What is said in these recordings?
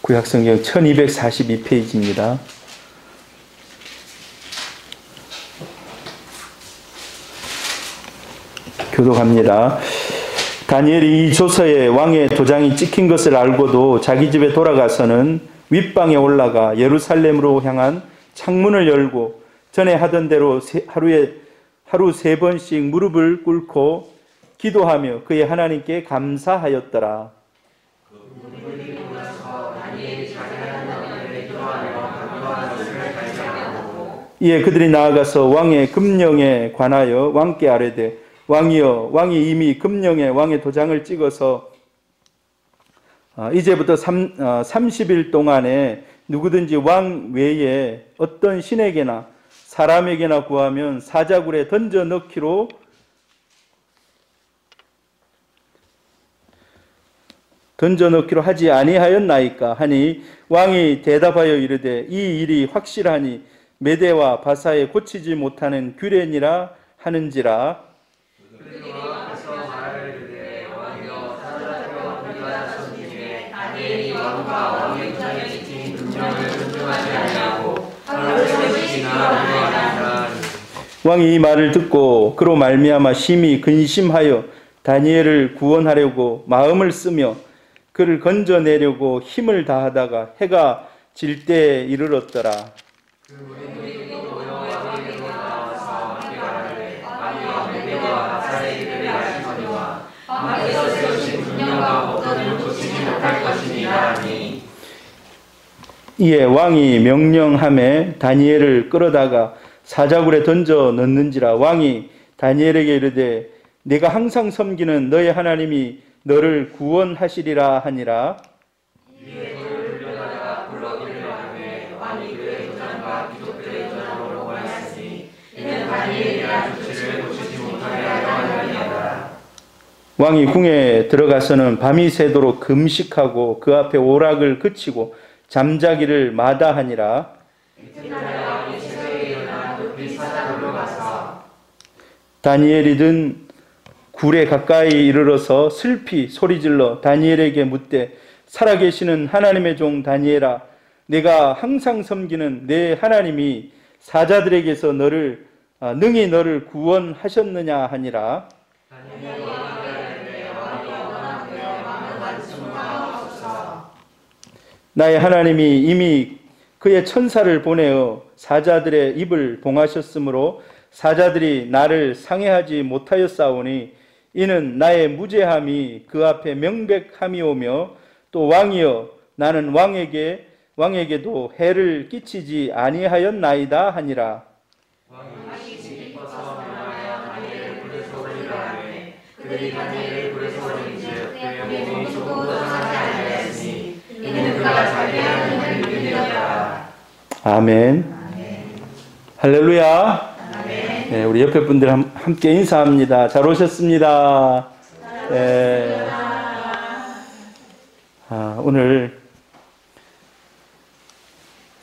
구약성경 1242페이지입니다. 교독합니다. 다니엘이 이 조서에 왕의 도장이 찍힌 것을 알고도 자기 집에 돌아가서는 윗방에 올라가 예루살렘으로 향한 창문을 열고 전에 하던 대로 하루 3번씩 무릎을 꿇고 기도하며 그의 하나님께 감사하였더라. 이에 그들이 나아가서 왕의 금령에 관하여 왕께 아뢰되 왕이여, 왕이 이미 금령에 왕의 도장을 찍어서 이제부터 30일 동안에 누구든지 왕 외에 어떤 신에게나 사람에게나 구하면 사자굴에 던져 넣기로 하지 아니하였나이까 하니 왕이 대답하여 이르되 이 일이 확실하니 메대와 바사에 고치지 못하는 규례니라 하는지라. 왕이 이 말을 듣고 그로 말미암아 심히 근심하여 다니엘을 구원하려고 마음을 쓰며 그를 건져내려고 힘을 다하다가 해가 질 때에 이르렀더라. 이에 왕이 명령하매 다니엘을 끌어다가 사자굴에 던져 넣는지라. 왕이 다니엘에게 이르되 네가 항상 섬기는 너의 하나님이 너를 구원하시리라 하니라. 왕이 궁에 들어가서는 밤이 새도록 금식하고 그 앞에 오락을 그치고 잠자기를 마다하니라. 다니엘이 든 굴에 가까이 이르러서 슬피 소리질러 다니엘에게 묻되 살아계시는 하나님의 종 다니엘아, 내가 항상 섬기는 내 하나님이 사자들에게서 능히 너를 구원하셨느냐 하니라. 나의 하나님이 이미 그의 천사를 보내어 사자들의 입을 봉하셨으므로 사자들이 나를 상해하지 못하였사오니 이는 나의 무죄함이 그 앞에 명백함이오며 또 왕이여 나는 왕에게도 해를 끼치지 아니하였나이다 하니라. 아멘. 할렐루야. 네, 우리 옆에 분들 함께 인사합니다. 잘 오셨습니다. 네. 오늘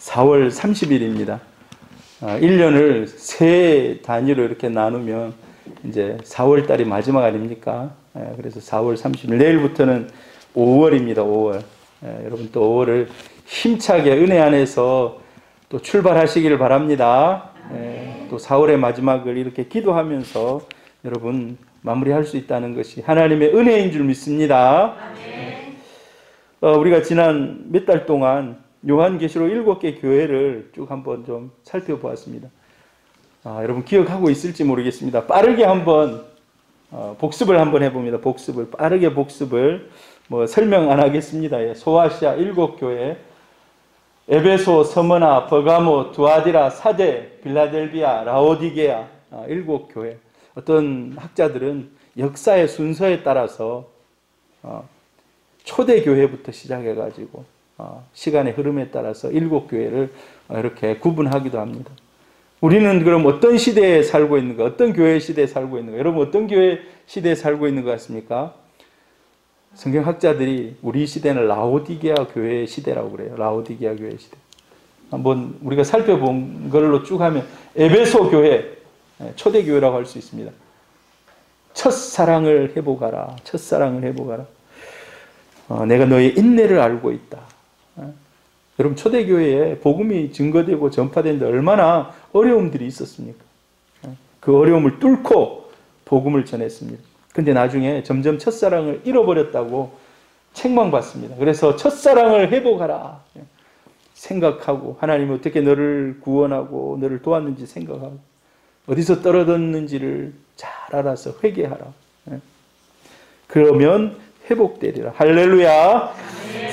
4월 30일입니다. 1년을 세 단위로 이렇게 나누면 이제 4월 달이 마지막 아닙니까? 그래서 4월 30일, 내일부터는 5월입니다. 5월. 여러분 또 5월을 힘차게 은혜 안에서 또 출발하시기를 바랍니다. 또 4월의 마지막을 이렇게 기도하면서 여러분 마무리할 수 있다는 것이 하나님의 은혜인 줄 믿습니다. 우리가 지난 몇 달 동안 요한계시록 7개 교회를 쭉 한번 좀 살펴보았습니다. 여러분 기억하고 있을지 모르겠습니다. 빠르게 한번 복습을 한번 해봅니다. 빠르게 복습을 설명 안 하겠습니다. 소아시아 7교회, 에베소, 서머나, 버가모, 두아디라, 사데, 빌라델비아, 라오디게아 7교회. 어떤 학자들은 역사의 순서에 따라서 초대교회부터 시작해가지고 시간의 흐름에 따라서 7교회를 이렇게 구분하기도 합니다. 우리는 그럼 어떤 시대에 살고 있는가? 어떤 교회 시대에 살고 있는가? 여러분 어떤 교회 시대에 살고 있는 것 같습니까? 성경학자들이 우리 시대는 라오디게아 교회 시대라고 그래요. 라오디게아 교회 시대. 한번 우리가 살펴본 걸로 쭉 하면 에베소 교회, 초대교회라고 할 수 있습니다. 첫사랑을 회복하라. 첫사랑을 회복하라. 내가 너의 인내를 알고 있다. 여러분 초대교회에 복음이 증거되고 전파되는데 얼마나 어려움들이 있었습니까? 그 어려움을 뚫고 복음을 전했습니다. 근데 나중에 점점 첫사랑을 잃어버렸다고 책망받습니다. 그래서 첫사랑을 회복하라 생각하고 하나님이 어떻게 너를 구원하고 너를 도왔는지 생각하고 어디서 떨어졌는지를 잘 알아서 회개하라. 그러면 회복되리라. 할렐루야.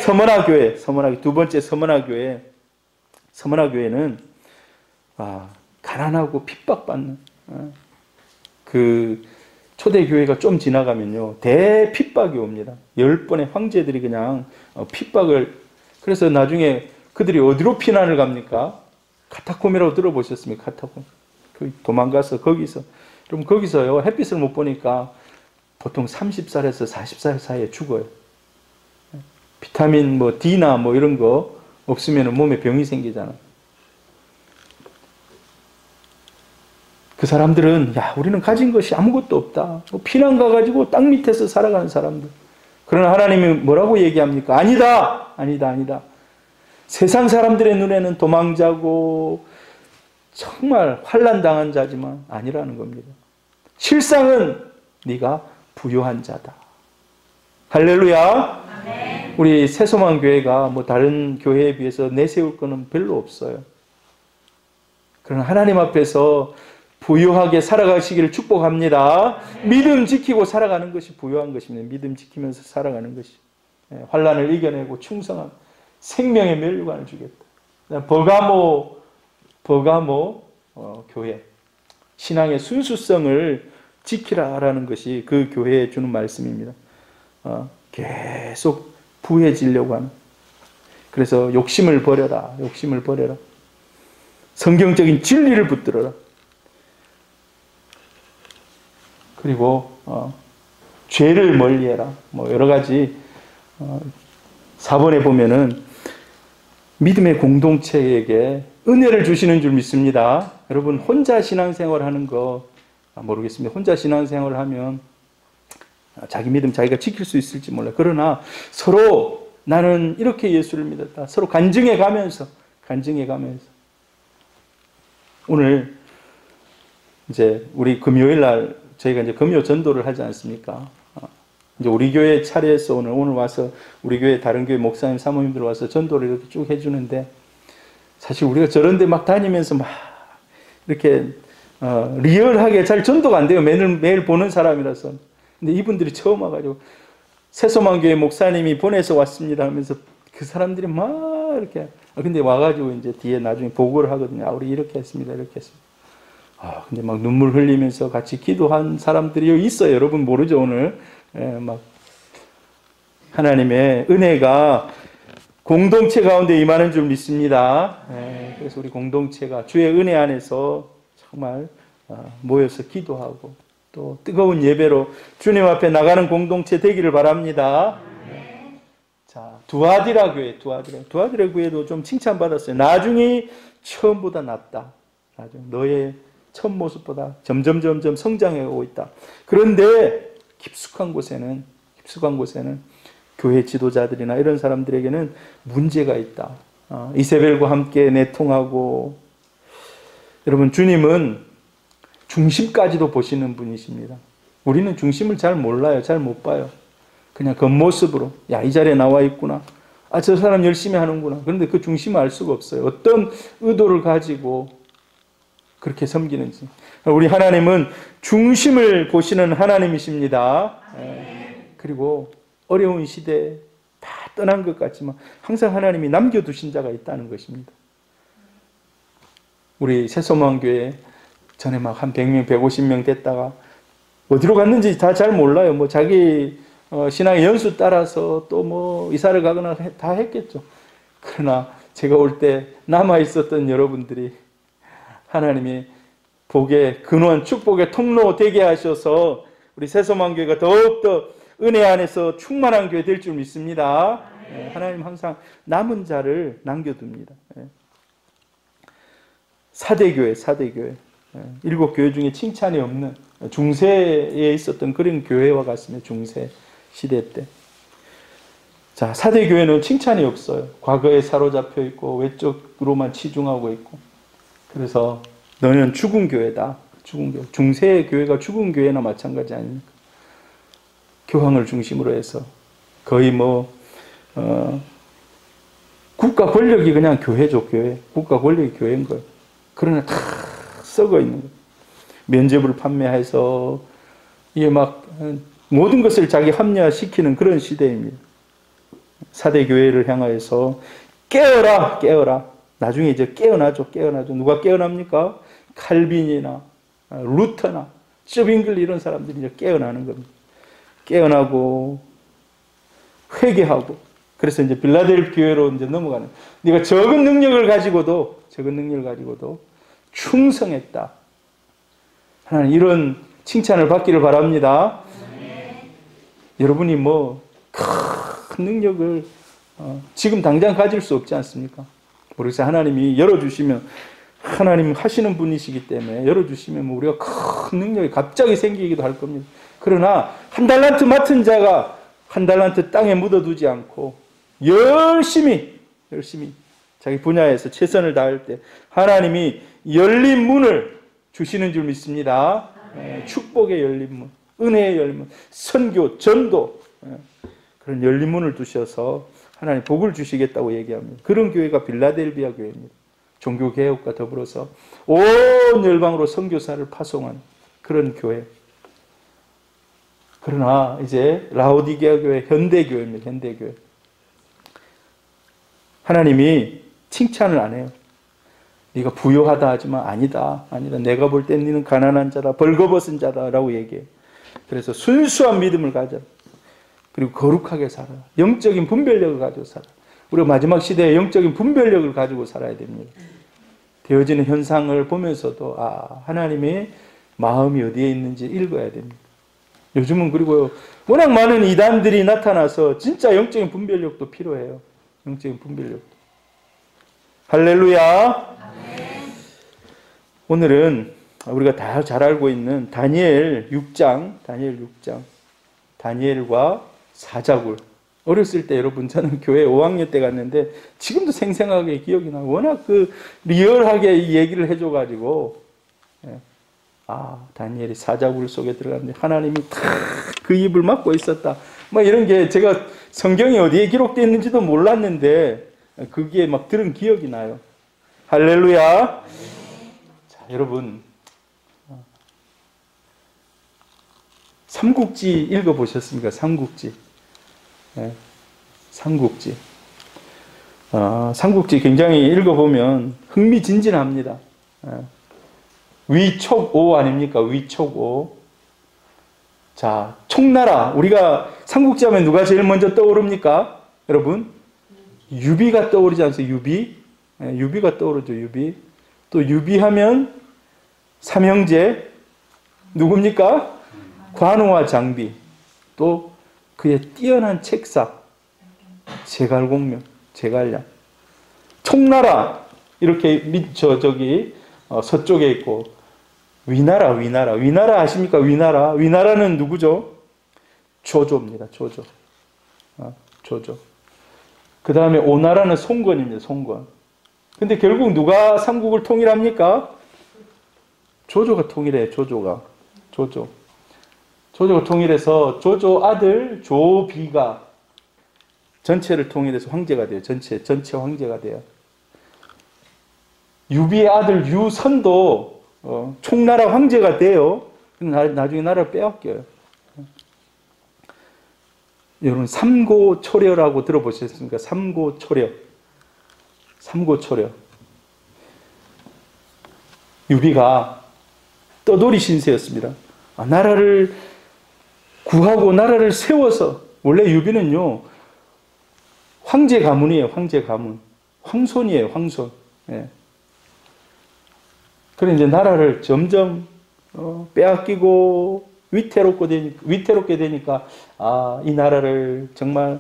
서머나교회, 두 번째 서머나교회. 서머나교회는 가난하고 핍박받는 그 초대교회가 좀 지나가면요 대핍박이 옵니다. 10번의 황제들이 그냥 핍박을. 그래서 나중에 그들이 어디로 피난을 갑니까? 카타콤이라고 들어보셨습니까? 카타콤. 도망가서 거기서, 그럼 거기서요 햇빛을 못 보니까 보통 30살에서 40살 사이에 죽어요. 비타민 D나 이런 거 없으면 몸에 병이 생기잖아. 그 사람들은 우리는 가진 것이 아무것도 없다. 피난 가가지고 땅 밑에서 살아가는 사람들. 그러나 하나님이 뭐라고 얘기합니까? 아니다. 세상 사람들의 눈에는 도망자고 정말 환난 당한 자지만 아니라는 겁니다. 실상은 네가 부요한 자다. 할렐루야. 아멘. 우리 새소망교회가 다른 교회에 비해서 내세울 거는 별로 없어요. 그러나 하나님 앞에서 부유하게 살아가시기를 축복합니다. 믿음 지키고 살아가는 것이 부유한 것입니다. 믿음 지키면서 살아가는 것이. 환난을 이겨내고 충성한 생명의 멸류관을 주겠다. 버가모 교회. 신앙의 순수성을 지키라라는 것이 그 교회에 주는 말씀입니다. 계속 부해지려고 하는. 그래서 욕심을 버려라. 성경적인 진리를 붙들어라. 그리고 죄를 멀리해라. 여러 가지 4번에 보면은 믿음의 공동체에게 은혜를 주시는 줄 믿습니다. 여러분 혼자 신앙생활 하는 거 모르겠습니다. 혼자 신앙생활을 하면 자기 믿음 자기가 지킬 수 있을지 몰라요. 그러나 서로 나는 이렇게 예수를 믿었다. 서로 간증해 가면서 오늘 이제 우리 금요일 날 저희가 이제 금요 전도를 하지 않습니까? 이제 우리 교회 차례에서 오늘 와서 우리 교회 다른 교회 목사님 사모님들 와서 전도를 이렇게 쭉 해주는데 사실 우리가 저런데 막 다니면서 막 이렇게 리얼하게 잘 전도가 안 돼요. 매일 보는 사람이라서. 근데 이분들이 처음 와가지고 새소망교회 목사님이 보내서 왔습니다 하면서 그 사람들이 막 이렇게 근데 와가지고 이제 뒤에 나중에 보고를 하거든요. 우리 이렇게 했습니다. 근데 막 눈물 흘리면서 같이 기도한 사람들이 있어요. 여러분 모르죠 오늘. 막 하나님의 은혜가 공동체 가운데 임하는 줄 믿습니다. 그래서 우리 공동체가 주의 은혜 안에서 정말 모여서 기도하고 또 뜨거운 예배로 주님 앞에 나가는 공동체 되기를 바랍니다. 자, 두아디라 교회도 좀 칭찬받았어요. 나중이 처음보다 낫다. 너의 첫 모습보다 점점 성장해오고 있다. 그런데 깊숙한 곳에는 교회 지도자들이나 이런 사람들에게는 문제가 있다. 이세벨과 함께 내통하고. 여러분 주님은 중심까지도 보시는 분이십니다. 우리는 중심을 잘 몰라요. 잘 못 봐요. 그냥 겉모습으로 이 자리에 나와 있구나. 저 사람 열심히 하는구나. 그런데 그 중심을 알 수가 없어요. 어떤 의도를 가지고 그렇게 섬기는지. 우리 하나님은 중심을 보시는 하나님이십니다. 그리고 어려운 시대에 다 떠난 것 같지만 항상 하나님이 남겨두신 자가 있다는 것입니다. 우리 새소망교회 전에 막 한 100명, 150명 됐다가 어디로 갔는지 다 잘 몰라요. 자기 신앙의 연수 따라서 또 이사를 가거나 다 했겠죠. 그러나 제가 올 때 남아있었던 여러분들이 하나님이 복의 근원, 축복의 통로 되게 하셔서 우리 새소망교회가 더욱더 은혜 안에서 충만한 교회 될 줄 믿습니다. 하나님 항상 남은 자를 남겨둡니다. 사대교회. 7교회 중에 칭찬이 없는 중세에 있었던 그런 교회와 같습니다. 중세 시대 때. 자, 사대교회는 칭찬이 없어요. 과거에 사로잡혀 있고 외적으로만 치중하고 있고. 그래서 너는 죽은 교회다. 죽은 교회. 중세 교회가 죽은 교회나 마찬가지 아닙니까? 교황을 중심으로 해서 거의 국가 권력이 그냥 교회죠, 교회. 국가 권력이 교회인 거예요. 그러나 다 썩어 있는 거예요. 면접을 판매해서 이게 막 모든 것을 자기 합리화시키는 그런 시대입니다. 사대 교회를 향하여서 깨어라, 깨어라. 나중에 이제 깨어나죠, 깨어나죠. 누가 깨어납니까? 칼빈이나 루터나 쩌빙글 이런 사람들이 이제 깨어나는 겁니다. 깨어나고 회개하고 그래서 이제 빌라델 교회로 이제 넘어가는. 네가 적은 능력을 가지고도 충성했다. 하나님 이런 칭찬을 받기를 바랍니다. 여러분이 큰 능력을 지금 당장 가질 수 없지 않습니까? 그래서 하나님이 열어주시면 하나님 하시는 분이시기 때문에 열어주시면 우리가 큰 능력이 갑자기 생기기도 할 겁니다. 그러나 한 달란트 맡은 자가 한 달란트 땅에 묻어두지 않고 열심히 자기 분야에서 최선을 다할 때 하나님이 열린 문을 주시는 줄 믿습니다. 축복의 열린 문, 은혜의 열린 문, 선교, 전도 그런 열린 문을 두셔서 하나님 복을 주시겠다고 얘기합니다. 그런 교회가 빌라델비아 교회입니다. 종교개혁과 더불어서 온 열방으로 선교사를 파송한 그런 교회. 그러나 이제 라오디게아 교회, 현대교회입니다. 현대교회. 하나님이 칭찬을 안 해요. 네가 부유하다 하지만 아니다. 내가 볼 땐 너는 가난한 자다. 벌거벗은 자다라고 얘기해요. 그래서 순수한 믿음을 가져라. 그리고 거룩하게 살아라. 영적인 분별력을 가지고 살아라. 우리가 마지막 시대에 영적인 분별력을 가지고 살아야 됩니다. 되어지는 현상을 보면서도 하나님의 마음이 어디에 있는지 읽어야 됩니다. 요즘은 그리고 워낙 많은 이단들이 나타나서 진짜 영적인 분별력도 필요해요. 영적인 분별력도. 할렐루야. 오늘은 우리가 다 잘 알고 있는 다니엘 6장, 다니엘과 사자굴. 어렸을 때 여러분 저는 교회 5학년 때 갔는데 지금도 생생하게 기억이 나요. 워낙 리얼하게 이 얘기를 해줘가지고 다니엘이 사자굴 속에 들어갔는데 하나님이 그 입을 막고 있었다. 이런 게 제가 성경이 어디에 기록되어 있는지도 몰랐는데 그게 막 들은 기억이 나요. 할렐루야. 자, 여러분 삼국지 읽어보셨습니까? 삼국지. 삼국지. 삼국지 굉장히 읽어보면 흥미진진합니다. 위촉오 아닙니까? 위촉오. 자, 총나라. 우리가 삼국지 하면 누가 제일 먼저 떠오릅니까? 여러분? 유비가 떠오르지 않습니까? 유비? 유비가 떠오르죠, 유비. 또 유비하면 삼형제. 누굽니까? 관우와 장비. 또 그의 뛰어난 책사. 제갈공명, 제갈량. 총나라. 이렇게 서쪽에 있고. 위나라 아십니까? 위나라는 누구죠? 조조입니다. 조조. 그 다음에 오나라는 송건입니다. 송건. 근데 결국 누가 삼국을 통일합니까? 조조가 통일해요. 조조가 통일해서 조조 아들 조비가 전체를 통일해서 황제가 돼요. 전체 황제가 돼요. 유비의 아들 유선도 총나라 황제가 돼요. 나중에 나라를 빼앗겨요. 여러분 삼고초려라고 들어보셨습니까? 삼고초려. 유비가 떠돌이 신세였습니다. 나라를 구하고 나라를 세워서 원래 유비는요 황제 가문이에요. 황제 가문. 황손이에요. 황손. 그래 이제 나라를 점점 빼앗기고 위태롭게 되니까 이 나라를 정말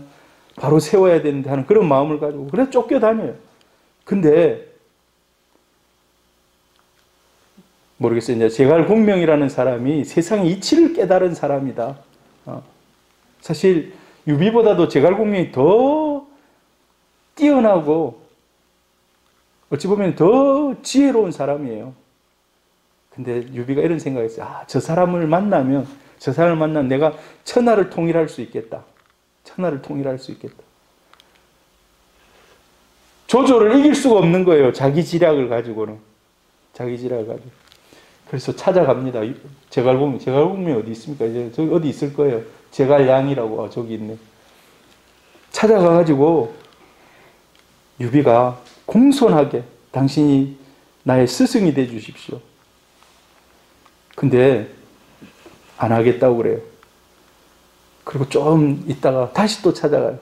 바로 세워야 되는데 하는 그런 마음을 가지고 그래서 쫓겨다녀요. 근데 모르겠어요. 이제 제갈공명이라는 사람이 세상의 이치를 깨달은 사람이다. 사실 유비보다도 제갈공명이 더 뛰어나고 어찌 보면 더 지혜로운 사람이에요. 근데 유비가 이런 생각을 했어요. 저 사람을 만나면 내가 천하를 통일할 수 있겠다. 천하를 통일할 수 있겠다. 조조를 이길 수가 없는 거예요. 자기 지략을 가지고는. 자기 지략을 가지고. 그래서 찾아갑니다. 제갈공명이 어디 있습니까? 이제 저기 어디 있을 거예요. 제갈량이라고. 저기 있네. 찾아가가지고 유비가 공손하게 당신이 나의 스승이 돼 주십시오. 근데 안 하겠다고 그래요. 그리고 좀 있다가 다시 또 찾아가요.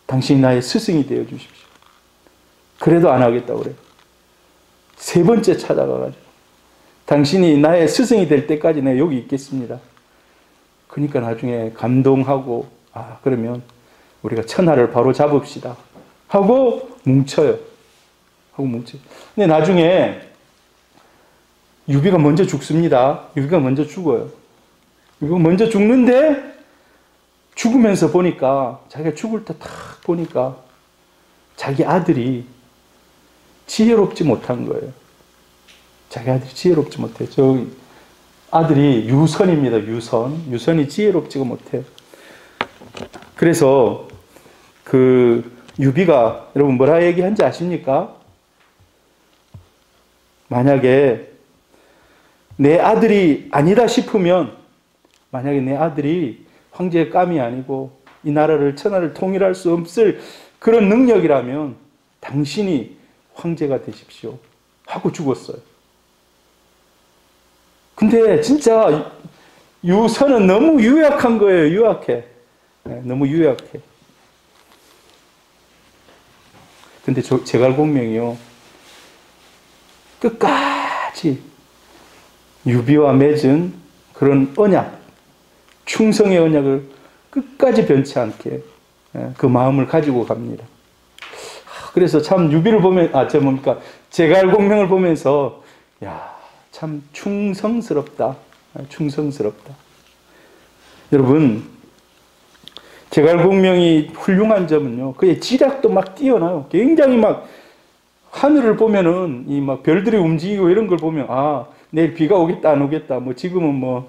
당신이 나의 스승이 되어 주십시오. 그래도 안 하겠다고 그래요. 세 번째 찾아가가지고 당신이 나의 스승이 될 때까지 내가 여기 있겠습니다. 그러니까 나중에 감동하고 그러면 우리가 천하를 바로 잡읍시다 하고 뭉쳐요. 근데 나중에 유비가 먼저 죽습니다. 유비가 먼저 죽어요. 유비가 먼저 죽는데 죽으면서 보니까 자기가 죽을 때 딱 보니까 자기 아들이 지혜롭지 못한 거예요. 자기 아들이 지혜롭지 못해요. 저 아들이 유선입니다. 유선이 지혜롭지가 못해요. 그래서 그 유비가 여러분 뭐라 얘기한지 아십니까? 만약에 내 아들이 아니다 싶으면 만약에 내 아들이 황제의 감이 아니고 이 나라를 천하를 통일할 수 없을 그런 능력이라면 당신이 황제가 되십시오 하고 죽었어요. 근데 진짜 유선은 너무 유약한 거예요. 유약해. 너무 유약해. 근데 제갈공명이요 끝까지 유비와 맺은 그런 언약, 충성의 언약을 끝까지 변치 않게 그 마음을 가지고 갑니다. 그래서 참 유비를 보면 제갈공명을 보면서 참 충성스럽다. 여러분 제갈공명이 훌륭한 점은요, 그의 지략도 막 뛰어나요. 굉장히 막 하늘을 보면은 이 막 별들이 움직이고 이런 걸 보면 내일 비가 오겠다 안 오겠다 지금은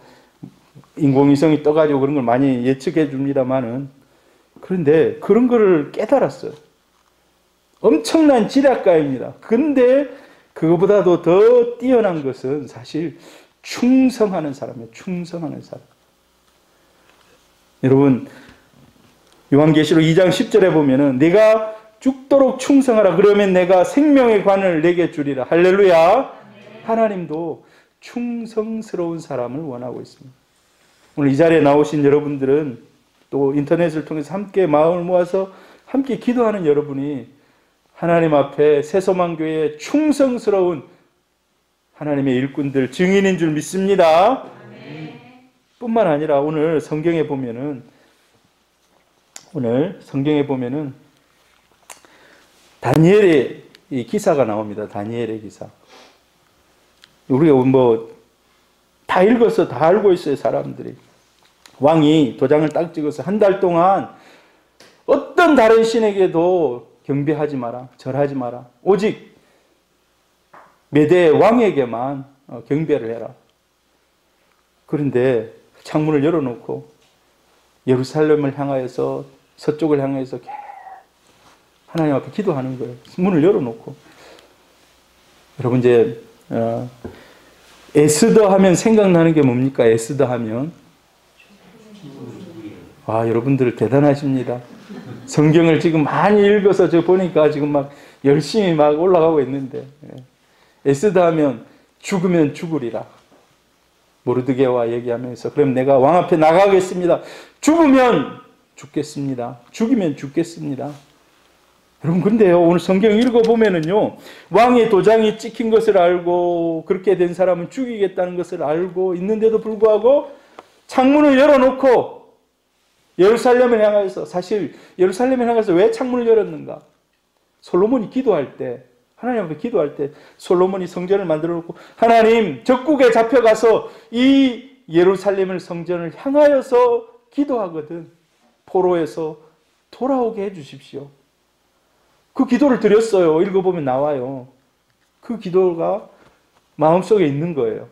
인공위성이 떠가지고 그런 걸 많이 예측해 줍니다만은 그런데 그런 거를 깨달았어요. 엄청난 지략가입니다. 근데 그거보다도 더 뛰어난 것은 사실 충성하는 사람이에요. 충성하는 사람. 여러분 요한계시록 2장 10절에 보면은 내가 죽도록 충성하라 그러면 내가 생명의 관을 내게 주리라. 할렐루야. 하나님도 충성스러운 사람을 원하고 있습니다. 오늘 이 자리에 나오신 여러분들은 또 인터넷을 통해서 함께 마음을 모아서 함께 기도하는 여러분이 하나님 앞에 새소망교회의 충성스러운 하나님의 일꾼들 증인인 줄 믿습니다. 뿐만 아니라 오늘 성경에 보면은 다니엘의 이 기사가 나옵니다. 다니엘의 기사. 우리가 다 읽어서 다 알고 있어요. 사람들이. 왕이 도장을 딱 찍어서 한 달 동안 어떤 다른 신에게도 경배하지 마라. 절하지 마라. 오직 메대 왕에게만 경배를 해라. 그런데 창문을 열어놓고 예루살렘을 향하여서 서쪽을 향해서 하나님 앞에 기도하는 거예요. 문을 열어놓고. 여러분 이제 에스더 하면 생각나는 게 뭡니까? 에스더 하면 여러분들 대단하십니다. 성경을 지금 많이 읽어서 저 보니까 지금 막 열심히 막 올라가고 있는데 에스더 하면 죽으면 죽으리라. 모르드게와 얘기하면서 그럼 내가 왕 앞에 나가겠습니다. 죽으면 죽겠습니다. 죽이면 죽겠습니다. 여러분 근데요 오늘 성경 읽어보면은요 왕의 도장이 찍힌 것을 알고 그렇게 된 사람은 죽이겠다는 것을 알고 있는데도 불구하고 창문을 열어놓고 예루살렘을 향해서 사실 예루살렘을 향해서 왜 창문을 열었는가? 솔로몬이 기도할 때 하나님 앞에 기도할 때 솔로몬이 성전을 만들어 놓고 하나님 적국에 잡혀가서 이 예루살렘을 성전을 향하여서 기도하거든. 포로에서 돌아오게 해주십시오. 그 기도를 드렸어요. 읽어보면 나와요. 그 기도가 마음속에 있는 거예요.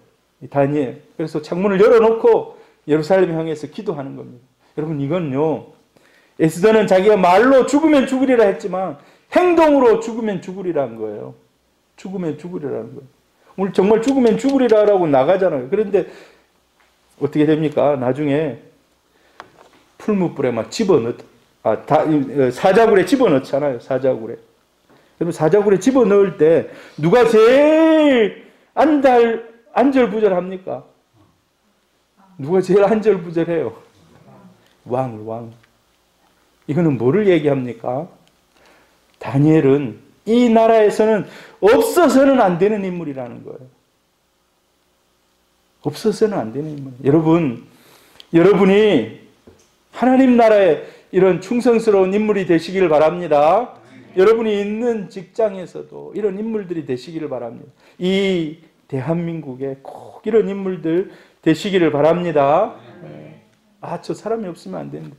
다니엘. 그래서 창문을 열어놓고 예루살렘 향해서 기도하는 겁니다. 여러분, 이건요, 에스더는 자기가 말로 죽으면 죽으리라 했지만 행동으로 죽으면 죽으리라는 거예요. 죽으면 죽으리라는 거예요. 오늘 정말 죽으면 죽으리라라고 나가잖아요. 그런데 어떻게 됩니까? 나중에 풀무불에 막 사자굴에 집어넣잖아요. 사자굴에. 여러분, 사자굴에 집어넣을 때 누가 제일 안절부절합니까? 누가 제일 안절부절해요? 왕. 이거는 뭐를 얘기합니까? 다니엘은 이 나라에서는 없어서는 안 되는 인물이라는 거예요. 없어서는 안 되는 인물. 여러분이 하나님 나라에 이런 충성스러운 인물이 되시기를 바랍니다. 여러분이 있는 직장에서도 이런 인물들이 되시기를 바랍니다. 이 대한민국에 꼭 이런 인물들 되시기를 바랍니다. 저 사람이 없으면 안 되는데.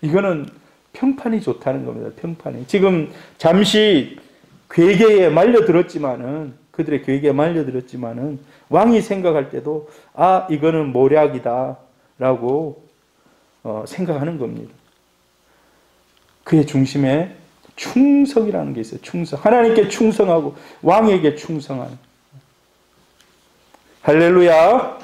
이거는 평판이 좋다는 겁니다. 평판이. 지금 잠시 괴계에 말려들었지만은, 그들의 괴계에 말려들었지만은, 왕이 생각할 때도, 이거는 모략이다. 라고 생각하는 겁니다. 그의 중심에 충성이라는 게 있어요. 충성. 하나님께 충성하고 왕에게 충성하는. 할렐루야.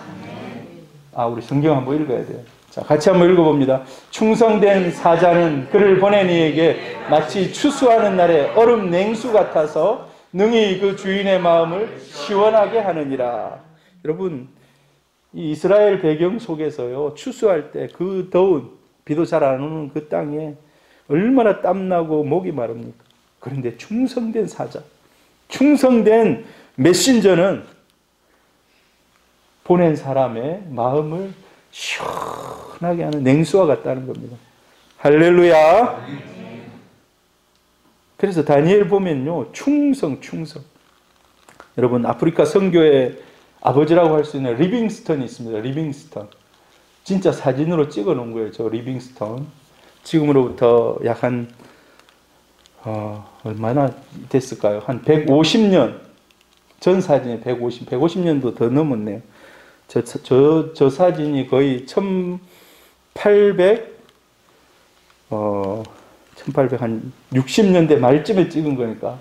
우리 성경 한번 읽어야 돼요. 자, 같이 한번 읽어봅니다. 충성된 사자는 그를 보낸 이에게 마치 추수하는 날에 얼음 냉수 같아서 능히 그 주인의 마음을 시원하게 하느니라. 여러분, 이 이스라엘 배경 속에서요, 추수할 때 그 더운, 비도 잘 안 오는 그 땅에 얼마나 땀나고 목이 마릅니까? 그런데 충성된 사자, 충성된 메신저는 보낸 사람의 마음을 시원하게 하는 냉수와 같다는 겁니다. 할렐루야. 그래서 다니엘 보면요, 충성. 여러분, 아프리카 선교의 아버지라고 할 수 있는 리빙스턴이 있습니다. 리빙스턴. 진짜 사진으로 찍어 놓은 거예요. 저 리빙스턴. 지금으로부터 약 얼마나 됐을까요? 한 150년 전 사진이 150년도 더 넘었네요. 저 사진이 거의 1860년대 말쯤에 찍은 거니까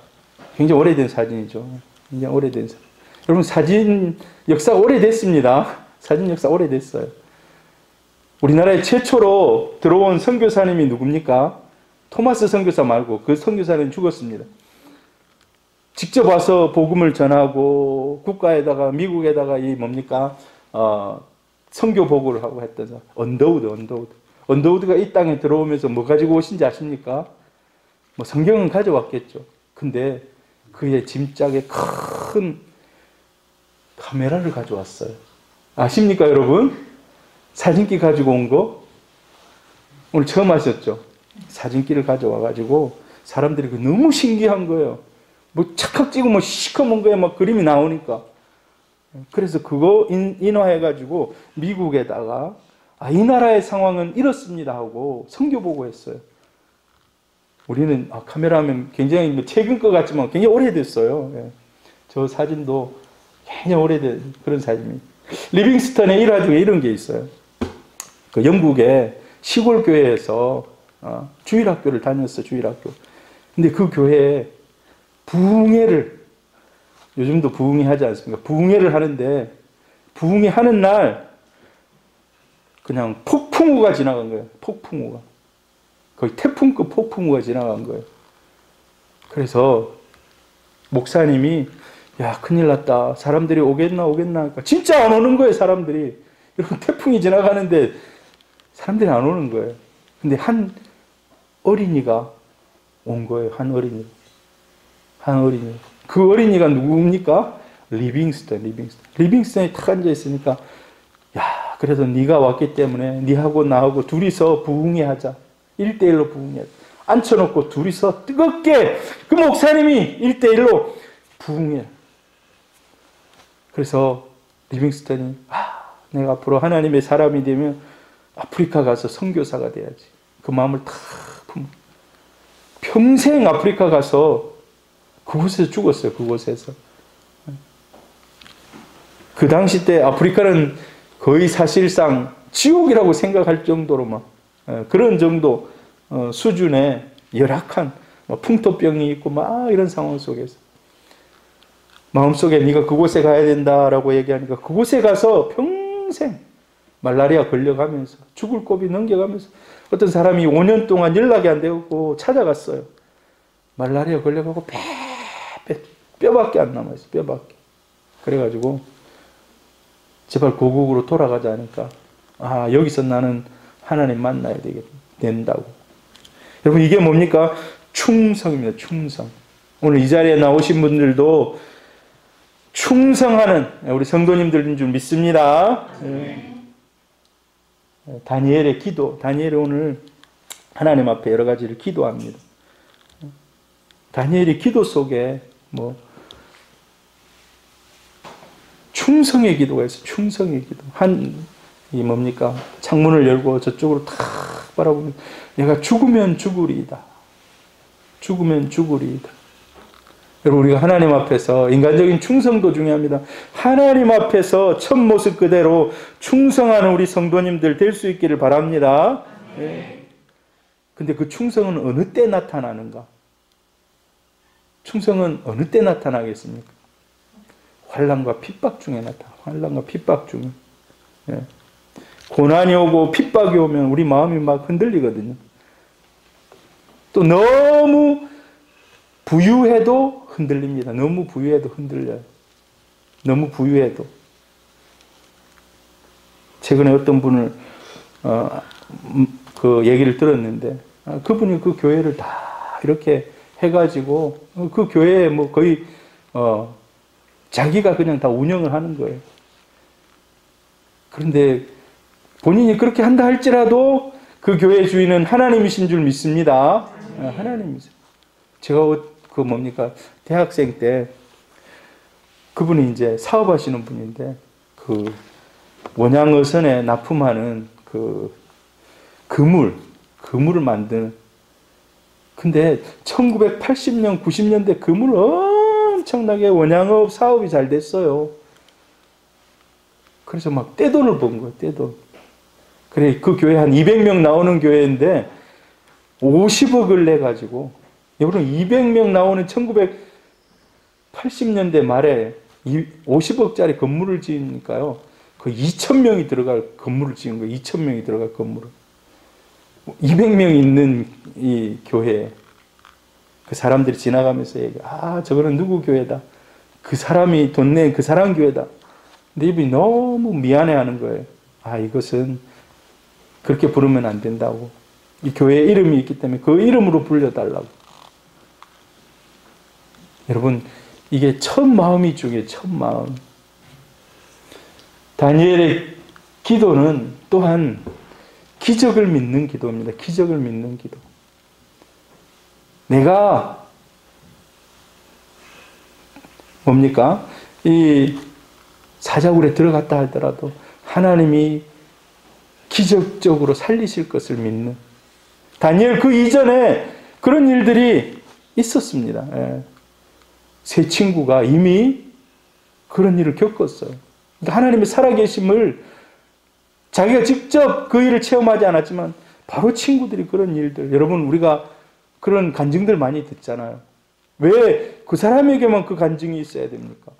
굉장히 오래된 사진이죠. 굉장히 오래된 사진. 여러분, 사진 역사가 오래됐습니다. 사진 역사 오래됐어요. 우리나라에 최초로 들어온 선교사님이 누굽니까? 토마스 선교사 말고 그 선교사는 죽었습니다. 직접 와서 복음을 전하고 국가에다가 미국에다가 이 선교 보고를 하고 했던 사람. 언더우드가 이 땅에 들어오면서 뭐 가지고 오신지 아십니까? 뭐 성경은 가져왔겠죠. 근데 그의 짐짝에 큰 카메라를 가져왔어요. 아십니까, 여러분? 사진기 가지고 온 거? 오늘 처음 하셨죠? 사진기를 가져와가지고 사람들이 너무 신기한 거예요. 뭐 착각 찍으면 시커먼 거에 막 그림이 나오니까. 그래서 그거 인화해가지고 미국에다가 이 나라의 상황은 이렇습니다 하고 선교 보고했어요. 우리는 카메라 하면 굉장히 최근 것 같지만 굉장히 오래됐어요. 예. 저 사진도 굉장히 오래된 그런 사진입니다. 리빙스턴의 일화 중에 이런 게 있어요. 그 영국의 시골 교회에서 주일학교를 다녔어요. 주일학교. 근데 그 교회에 부흥회를, 요즘도 부흥회 하지 않습니까? 부흥회를 하는데 부흥회 하는 날 그냥 폭풍우가 지나간 거예요. 폭풍우가. 거의 태풍급 폭풍우가 지나간 거예요. 그래서 목사님이 큰일 났다. 사람들이 오겠나 하니까 진짜 안 오는 거예요. 사람들이. 여러분, 태풍이 지나가는데 사람들이 안 오는 거예요. 근데 한 어린이가 온 거예요. 한 어린이. 그 어린이가 누굽니까? 리빙스턴이 탁 앉아 있으니까, 그래서 네가 왔기 때문에 네하고 나하고 둘이서 부흥회 하자. 1대1로 부흥회 하자. 앉혀놓고 둘이서 뜨겁게 그 목사님이 1대1로 부흥회. 그래서 리빙스턴이 내가 앞으로 하나님의 사람이 되면 아프리카 가서 선교사가 돼야지. 그 마음을 다 품어. 평생 아프리카 가서 그곳에서 죽었어요. 그곳에서. 그 당시 때 아프리카는 거의 사실상 지옥이라고 생각할 정도로 막 그런 정도 수준의 열악한 풍토병이 있고 막 이런 상황 속에서 마음속에 네가 그곳에 가야 된다라고 얘기하니까 그곳에 가서 평생 말라리아 걸려가면서 죽을 고비 넘겨가면서 어떤 사람이 5년 동안 연락이 안 되고 찾아갔어요. 말라리아 걸려가고 뼈밖에 안 남아있어요. 뼈밖에. 그래가지고 제발 고국으로 돌아가자 하니까 여기서 나는 하나님 만나야 된다고. 여러분 이게 뭡니까? 충성입니다. 충성. 오늘 이 자리에 나오신 분들도 충성하는 우리 성도님들인 줄 믿습니다. 다니엘의 기도. 다니엘이 오늘 하나님 앞에 여러 가지를 기도합니다. 다니엘이 기도 속에 충성의 기도가 있어요. 충성의 기도. 이 뭡니까? 창문을 열고 저쪽으로 탁 바라보면 내가 죽으면 죽으리이다. 죽으면 죽으리이다. 여러분 우리가 하나님 앞에서 인간적인 충성도 중요합니다. 하나님 앞에서 첫 모습 그대로 충성하는 우리 성도님들 될 수 있기를 바랍니다. 근데 그 충성은 어느 때 나타나는가? 충성은 어느 때 나타나겠습니까? 환난과 핍박 중에 나타나. 환난과 핍박 중에. 고난이 오고 핍박이 오면 우리 마음이 막 흔들리거든요. 또 너무 부유해도 흔들립니다. 너무 부유해도 흔들려요. 너무 부유해도. 최근에 어떤 분을 그 얘기를 들었는데 그분이 그 교회를 다 이렇게 해가지고 그 교회에 거의 자기가 그냥 다 운영을 하는 거예요. 그런데 본인이 그렇게 한다 할지라도 그 교회 주인은 하나님이신 줄 믿습니다. 하나님이세요. 제가 대학생 때 그분이 이제 사업하시는 분인데 그 원양어선에 납품하는 그 그물을 만드는. 근데 1980년, 90년대 그물 엄청나게 원양업 사업이 잘 됐어요. 그래서 막 떼돈을 번 거예요. 떼돈. 그래 그 교회 한 200명 나오는 교회인데 50억을 내가지고 여러분 200명 나오는 1980년대 말에 50억짜리 건물을 지으니까요. 그 2,000명이 들어갈 건물을 지은 거예요. 2,000명이 들어갈 건물을. 200명 있는 이 교회에 그 사람들이 지나가면서 저거는 누구 교회다. 그 사람이 돈 낸 그 사람 교회다. 근데 이분이 너무 미안해하는 거예요. 이것은 그렇게 부르면 안 된다고. 이 교회에 이름이 있기 때문에 그 이름으로 불려달라고. 여러분 이게 첫 마음이 중요해요. 첫 마음. 다니엘의 기도는 또한 기적을 믿는 기도입니다. 기적을 믿는 기도. 내가 뭡니까? 이 사자굴에 들어갔다 하더라도 하나님이 기적적으로 살리실 것을 믿는. 다니엘 그 이전에 그런 일들이 있었습니다. 세 친구가 이미 그런 일을 겪었어요. 그러니까 하나님의 살아계심을 자기가 직접 그 일을 체험하지 않았지만 바로 친구들이 그런 일들. 여러분 우리가 그런 간증들 많이 듣잖아요. 왜 그 사람에게만 그 간증이 있어야 됩니까?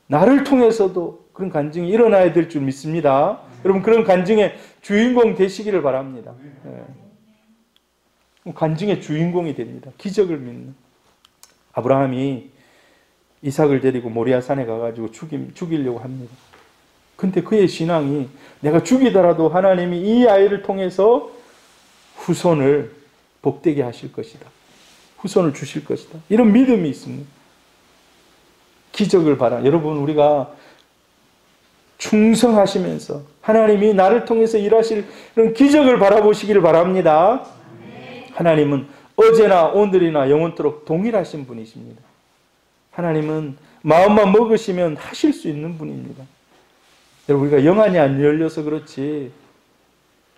나를 통해서도 그런 간증이 일어나야 될 줄 믿습니다. 여러분 그런 간증의 주인공 되시기를 바랍니다. 간증의 주인공이 됩니다. 기적을 믿는. 아브라함이 이삭을 데리고 모리아 산에 가가지고 죽이려고 합니다. 근데 그의 신앙이 내가 죽이더라도 하나님이 이 아이를 통해서 후손을 복되게 하실 것이다. 후손을 주실 것이다. 이런 믿음이 있습니다. 기적을 바라. 여러분 우리가 충성하시면서 하나님이 나를 통해서 일하실 이런 기적을 바라보시기를 바랍니다. 하나님은 어제나 오늘이나 영원토록 동일하신 분이십니다. 하나님은 마음만 먹으시면 하실 수 있는 분입니다. 여러분 우리가 영안이 안 열려서 그렇지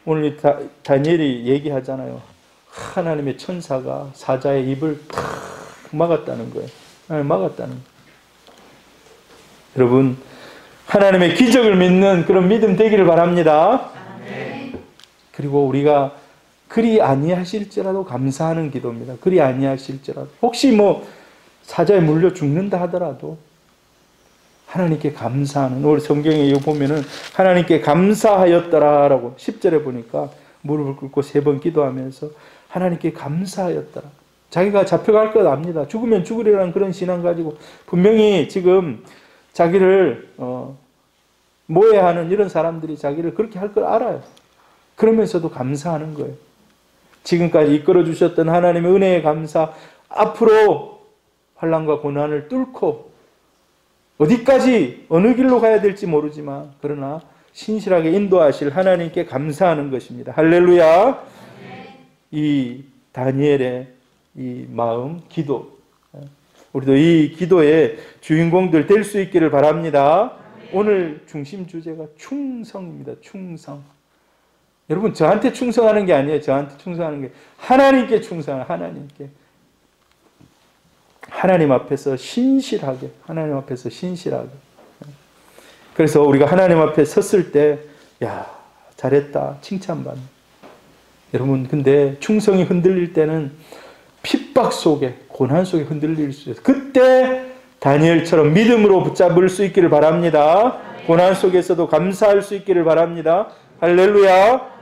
오늘 다니엘이 얘기하잖아요. 하나님의 천사가 사자의 입을 탁 막았다는 거예요. 막았다는 거예요. 여러분, 하나님의 기적을 믿는 그런 믿음 되기를 바랍니다. 그리고 우리가 그리 아니하실지라도 감사하는 기도입니다. 그리 아니하실지라도. 혹시 뭐 사자에 물려 죽는다 하더라도 하나님께 감사하는, 우리 성경에 이거 보면은 하나님께 감사하였더라라고 10절에 보니까 무릎을 꿇고 3번 기도하면서 하나님께 감사하였더라. 자기가 잡혀갈 것 압니다. 죽으면 죽으리라는 그런 신앙 가지고 분명히 지금 자기를 모해하는 이런 사람들이 자기를 그렇게 할 걸 알아요. 그러면서도 감사하는 거예요. 지금까지 이끌어 주셨던 하나님의 은혜에 감사, 앞으로 환난과 고난을 뚫고 어디까지 어느 길로 가야 될지 모르지만 그러나 신실하게 인도하실 하나님께 감사하는 것입니다. 할렐루야. 이 다니엘의 이 마음, 기도, 우리도 이 기도의 주인공들 될 수 있기를 바랍니다. 오늘 중심 주제가 충성입니다. 충성. 여러분, 저한테 충성하는 게 아니에요. 저한테 충성하는 게 하나님께 충성하는, 하나님께. 하나님 앞에서 신실하게, 하나님 앞에서 신실하게. 그래서 우리가 하나님 앞에 섰을 때, 야, 잘했다, 칭찬받는. 여러분, 근데 충성이 흔들릴 때는 핍박 속에, 고난 속에 흔들릴 수 있어요. 그때 다니엘처럼 믿음으로 붙잡을 수 있기를 바랍니다. 고난 속에서도 감사할 수 있기를 바랍니다. 할렐루야.